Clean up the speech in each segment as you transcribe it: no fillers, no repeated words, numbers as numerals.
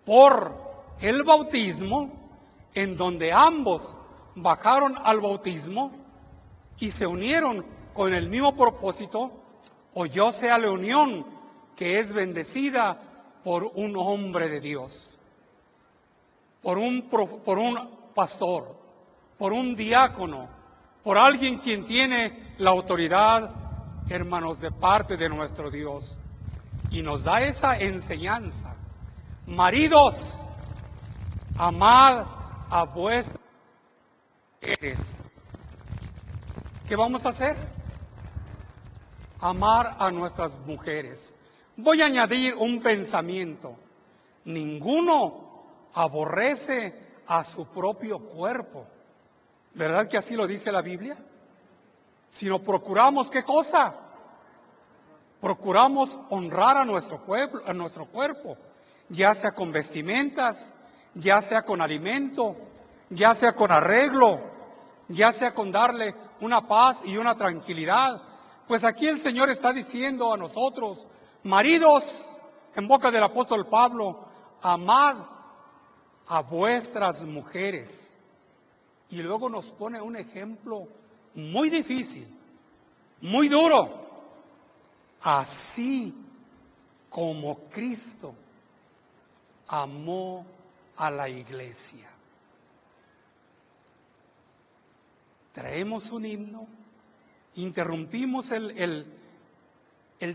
por el bautismo, en donde ambos bajaron al bautismo y se unieron con el mismo propósito, o yo sea la unión que es bendecida por un hombre de Dios, por un pastor, por un diácono, por alguien quien tiene la autoridad, hermanos, de parte de nuestro Dios. Y nos da esa enseñanza. Maridos, amad a vuestras mujeres. ¿Qué vamos a hacer? Amar a nuestras mujeres. Voy a añadir un pensamiento. Ninguno aborrece a su propio cuerpo. ¿Verdad que así lo dice la Biblia? Sino procuramos, ¿qué cosa? Procuramos honrar a nuestro pueblo, a nuestro cuerpo, ya sea con vestimentas, ya sea con alimento, ya sea con arreglo, ya sea con darle una paz y una tranquilidad. Pues aquí el Señor está diciendo a nosotros, maridos, en boca del apóstol Pablo, amad a vuestras mujeres. Y luego nos pone un ejemplo muy difícil, muy duro. Así como Cristo amó a la iglesia. Traemos un himno, interrumpimos el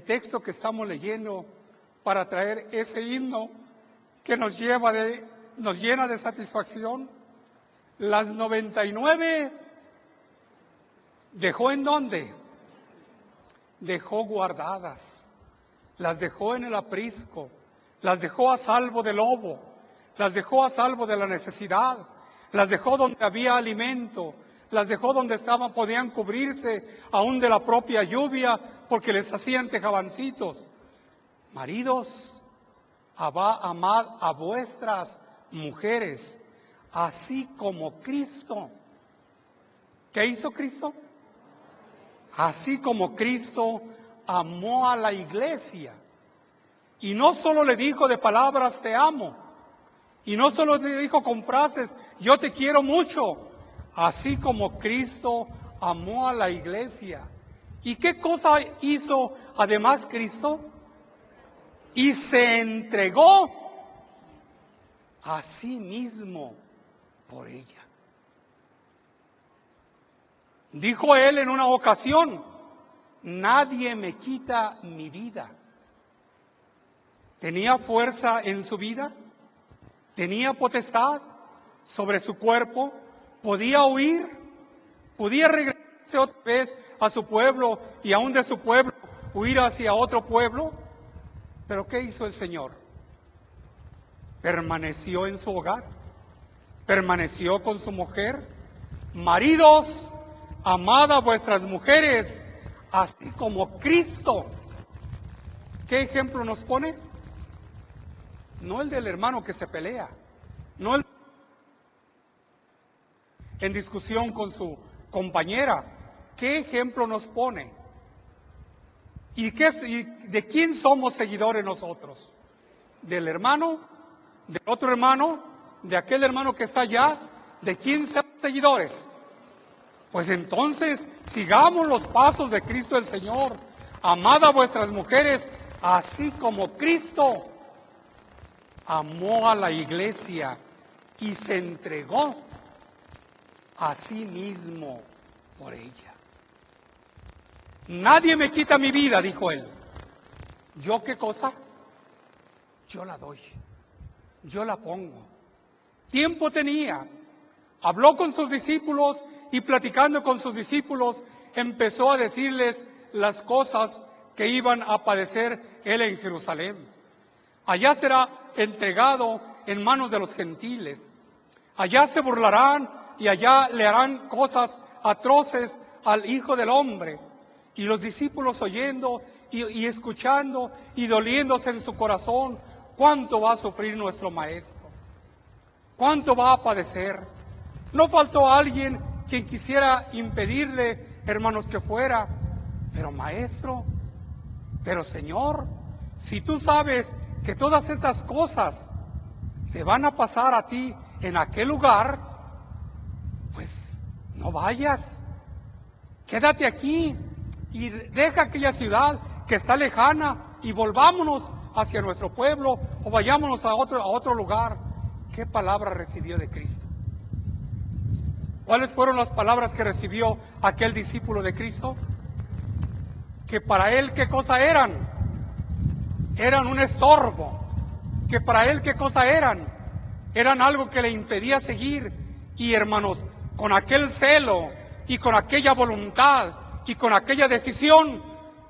texto que estamos leyendo para traer ese himno que nos llena de satisfacción. Las 99 dejó ¿en dónde? Dejó guardadas, las dejó en el aprisco, las dejó a salvo del lobo, las dejó a salvo de la necesidad, las dejó donde había alimento, las dejó donde podían cubrirse aún de la propia lluvia porque les hacían tejabancitos. Maridos, amad a vuestras mujeres, así como Cristo. ¿Qué hizo Cristo? Así como Cristo amó a la iglesia. Y no solo le dijo de palabras te amo, y no solo le dijo con frases yo te quiero mucho, así como Cristo amó a la iglesia. ¿Y qué cosa hizo además Cristo? Y se entregó a sí mismo por ella. Dijo él en una ocasión, nadie me quita mi vida. ¿Tenía fuerza en su vida? ¿Tenía potestad sobre su cuerpo? ¿Podía huir? ¿Podía regresarse otra vez a su pueblo y aún de su pueblo huir hacia otro pueblo? ¿Pero qué hizo el Señor? Permaneció en su hogar, permaneció con su mujer. Maridos, amad a vuestras mujeres, así como Cristo. ¿Qué ejemplo nos pone? No el del hermano que se pelea, no el en discusión con su compañera. ¿Qué ejemplo nos pone? ¿Y de quién somos seguidores nosotros? ¿Del hermano? ¿Del otro hermano? ¿De aquel hermano que está allá? ¿De quién somos seguidores? Pues entonces, sigamos los pasos de Cristo el Señor. Amad a vuestras mujeres, así como Cristo amó a la iglesia y se entregó a sí mismo por ella. Nadie me quita mi vida, dijo él. ¿Yo qué cosa? Yo la doy, yo la pongo. Tiempo tenía, habló con sus discípulos y platicando con sus discípulos empezó a decirles las cosas que iban a padecer él en Jerusalén. Allá será entregado en manos de los gentiles. Allá se burlarán y allá le harán cosas atroces al Hijo del Hombre. Y los discípulos oyendo y escuchando y doliéndose en su corazón, ¿cuánto va a sufrir nuestro Maestro? ¿Cuánto va a padecer? No faltó alguien quien quisiera impedirle, hermanos, que fuera. Pero Maestro, pero Señor, si tú sabes que todas estas cosas te van a pasar a ti en aquel lugar, pues no vayas, quédate aquí y deja aquella ciudad que está lejana y volvámonos hacia nuestro pueblo o vayámonos a otro lugar. ¿Qué palabra recibió de Cristo? ¿Cuáles fueron las palabras que recibió aquel discípulo de Cristo? Que para él, ¿qué cosa eran? Eran un estorbo. Que para él, ¿qué cosa eran? Eran algo que le impedía seguir. Y hermanos, con aquel celo y con aquella voluntad y con aquella decisión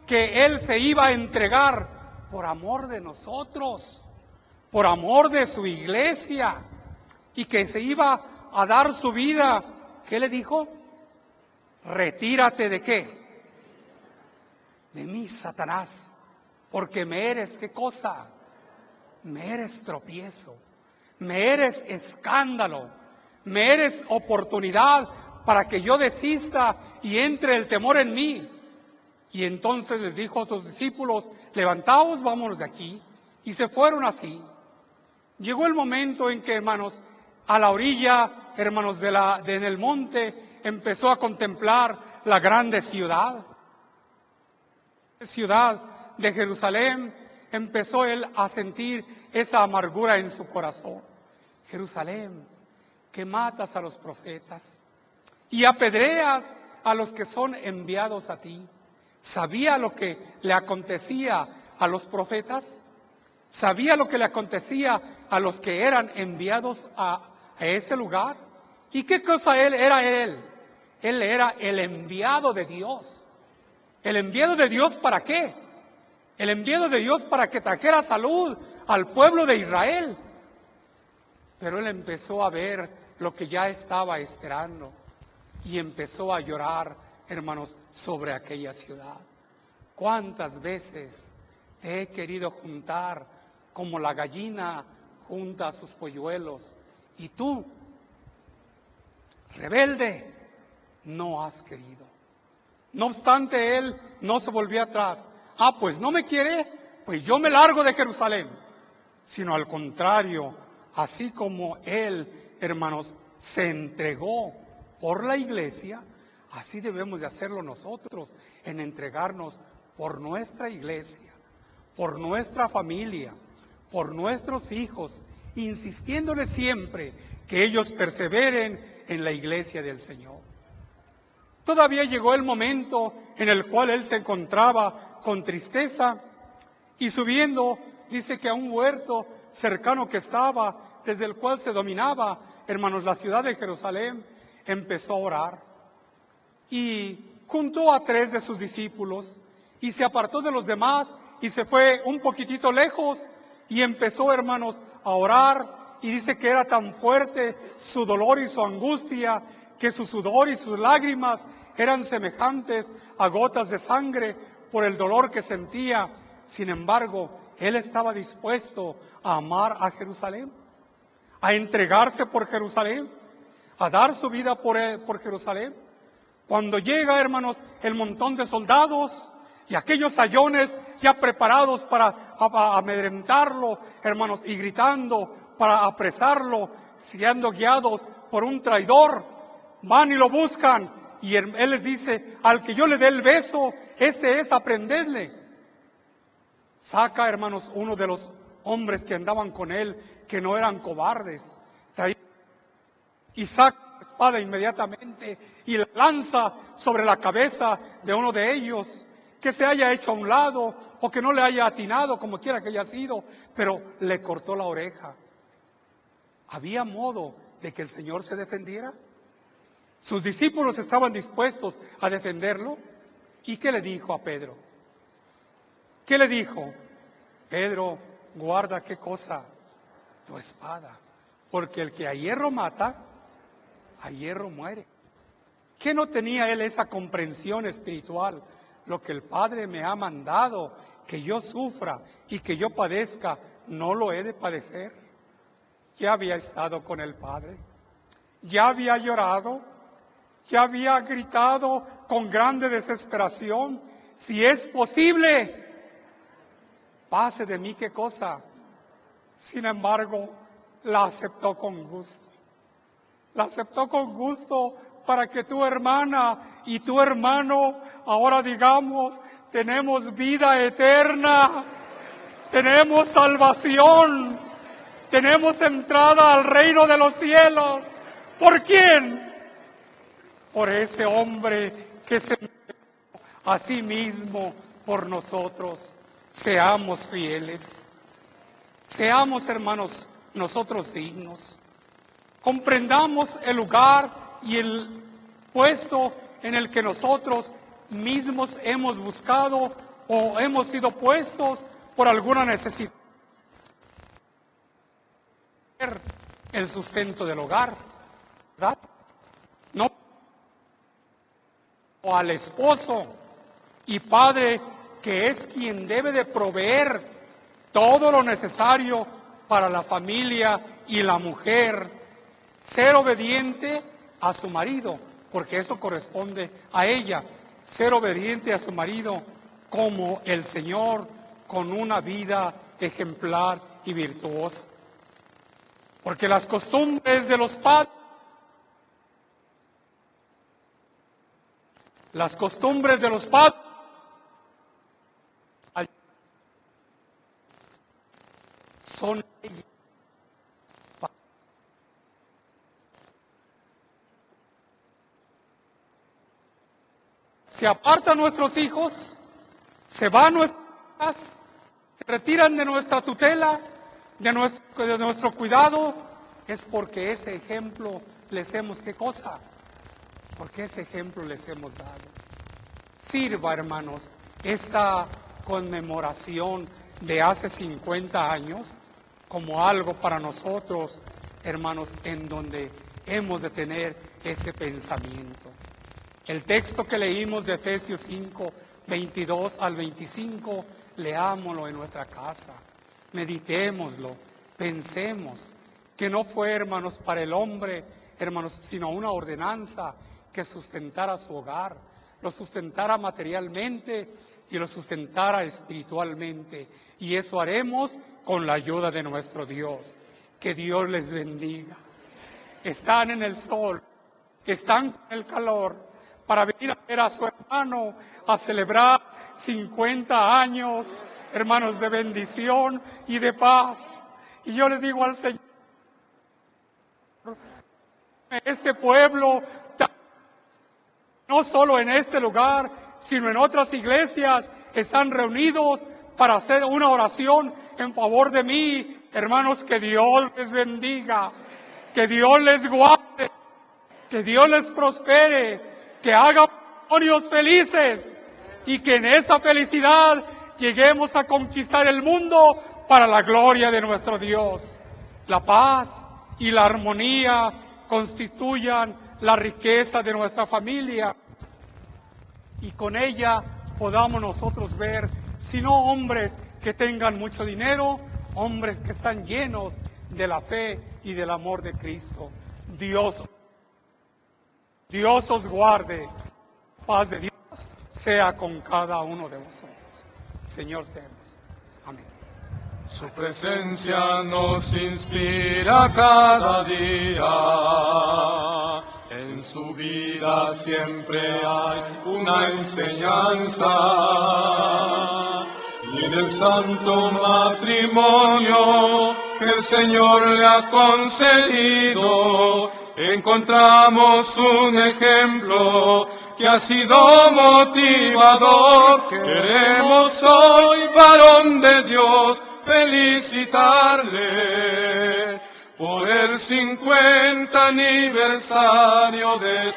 que él se iba a entregar por amor de nosotros, por amor de su iglesia, y que se iba a dar su vida, ¿qué le dijo? Retírate ¿de qué? De mí, Satanás, porque me eres, ¿qué cosa? Me eres tropiezo, me eres escándalo, me eres oportunidad para que yo desista y entre el temor en mí. Y entonces les dijo a sus discípulos, levantaos, vámonos de aquí. Y se fueron así. Llegó el momento en que, hermanos, a la orilla, hermanos, en el monte, empezó a contemplar la grande ciudad de Jerusalén. Empezó él a sentir esa amargura en su corazón. Jerusalén, que matas a los profetas y apedreas a los que son enviados a ti. ¿Sabía lo que le acontecía a los profetas? ¿Sabía lo que le acontecía a los que eran enviados a ese lugar? ¿Y qué cosa él era él? Él era el enviado de Dios. ¿El enviado de Dios para qué? El enviado de Dios para que trajera salud al pueblo de Israel. Pero él empezó a ver lo que ya estaba esperando y empezó a llorar, hermanos, sobre aquella ciudad. ¿Cuántas veces te he querido juntar como la gallina junta a sus polluelos? Y tú, rebelde, no has querido. No obstante, él no se volvió atrás. Ah, pues no me quiere, pues yo me largo de Jerusalén. Sino al contrario, así como él, hermanos, se entregó por la iglesia, así debemos de hacerlo nosotros, en entregarnos por nuestra iglesia, por nuestra familia, por nuestros hijos, insistiéndoles siempre que ellos perseveren en la iglesia del Señor. Todavía llegó el momento en el cual él se encontraba con tristeza y subiendo, dice que a un huerto cercano que estaba, desde el cual se dominaba, hermanos, la ciudad de Jerusalén, empezó a orar y juntó a 3 de sus discípulos y se apartó de los demás y se fue un poquitito lejos y empezó, hermanos, a orar. Y dice que era tan fuerte su dolor y su angustia que su sudor y sus lágrimas eran semejantes a gotas de sangre por el dolor que sentía. Sin embargo, él estaba dispuesto a amar a Jerusalén, a entregarse por Jerusalén, a dar su vida por Jerusalén. Cuando llega, hermanos, el montón de soldados y aquellos sayones ya preparados para amedrentarlo, hermanos, y gritando para apresarlo, siendo guiados por un traidor, van y lo buscan, y él les dice, al que yo le dé el beso, ese es, aprendedle. Saca, hermanos, uno de los hombres que andaban con él, que no eran cobardes, y saca la espada inmediatamente y la lanza sobre la cabeza de uno de ellos, que se haya hecho a un lado o que no le haya atinado, como quiera que haya sido, pero le cortó la oreja. ¿Había modo de que el Señor se defendiera? Sus discípulos estaban dispuestos a defenderlo. ¿Y qué le dijo a Pedro? ¿Qué le dijo? Pedro, guarda qué cosa, tu espada, porque el que a hierro mata, a hierro muere. ¿Qué no tenía él esa comprensión espiritual? Lo que el Padre me ha mandado, que yo sufra y que yo padezca, ¿no lo he de padecer? Ya había estado con el Padre, ya había llorado, ya había gritado con grande desesperación, si es posible, pase de mí qué cosa. Sin embargo, la aceptó con gusto. La aceptó con gusto para que tu hermana y tu hermano ahora digamos, tenemos vida eterna, tenemos salvación, tenemos entrada al reino de los cielos. ¿Por quién? Por ese hombre que se entregó a sí mismo por nosotros. Seamos fieles, seamos, hermanos, nosotros dignos. Comprendamos el lugar y el puesto en el que nosotros mismos hemos buscado o hemos sido puestos por alguna necesidad. El sustento del hogar, ¿verdad? No. O al esposo y padre, que es quien debe de proveer todo lo necesario para la familia, y la mujer ser obediente a su marido, porque eso corresponde a ella, ser obediente a su marido como el Señor, con una vida ejemplar y virtuosa. Porque las costumbres de los padres, son ellas. Se apartan nuestros hijos, se van nuestras casas, se retiran de nuestra tutela, de nuestro cuidado, es porque ese ejemplo les hemos, ¿qué cosa? Porque ese ejemplo les hemos dado. Sirva, hermanos, esta conmemoración de hace 50 años como algo para nosotros, hermanos, en donde hemos de tener ese pensamiento. El texto que leímos de Efesios 5, 22 al 25, leámoslo en nuestra casa, meditémoslo, pensemos que no fue, hermanos, para el hombre, hermanos, sino una ordenanza que sustentara su hogar, lo sustentara materialmente y lo sustentara espiritualmente. Y eso haremos con la ayuda de nuestro Dios. Que Dios les bendiga. Están en el sol, están en el calor, para venir a ver a su hermano, a celebrar 50 años, hermanos, de bendición y de paz. Y yo le digo al Señor, este pueblo, no solo en este lugar, sino en otras iglesias, están reunidos para hacer una oración en favor de mí. Hermanos, que Dios les bendiga, que Dios les guarde, que Dios les prospere, que haga matrimonios felices y que en esa felicidad lleguemos a conquistar el mundo para la gloria de nuestro Dios. La paz y la armonía constituyan la riqueza de nuestra familia y con ella podamos nosotros ver, si no hombres que tengan mucho dinero, hombres que están llenos de la fe y del amor de Cristo. Dios os guarde. Paz de Dios sea con cada uno de vosotros. Señor, seamos. Amén. Su presencia nos inspira cada día. En su vida siempre hay una enseñanza. Y en el santo matrimonio que el Señor le ha concedido, encontramos un ejemplo que ha sido motivador. Queremos hoy, varón de Dios, felicitarle por el 50 aniversario de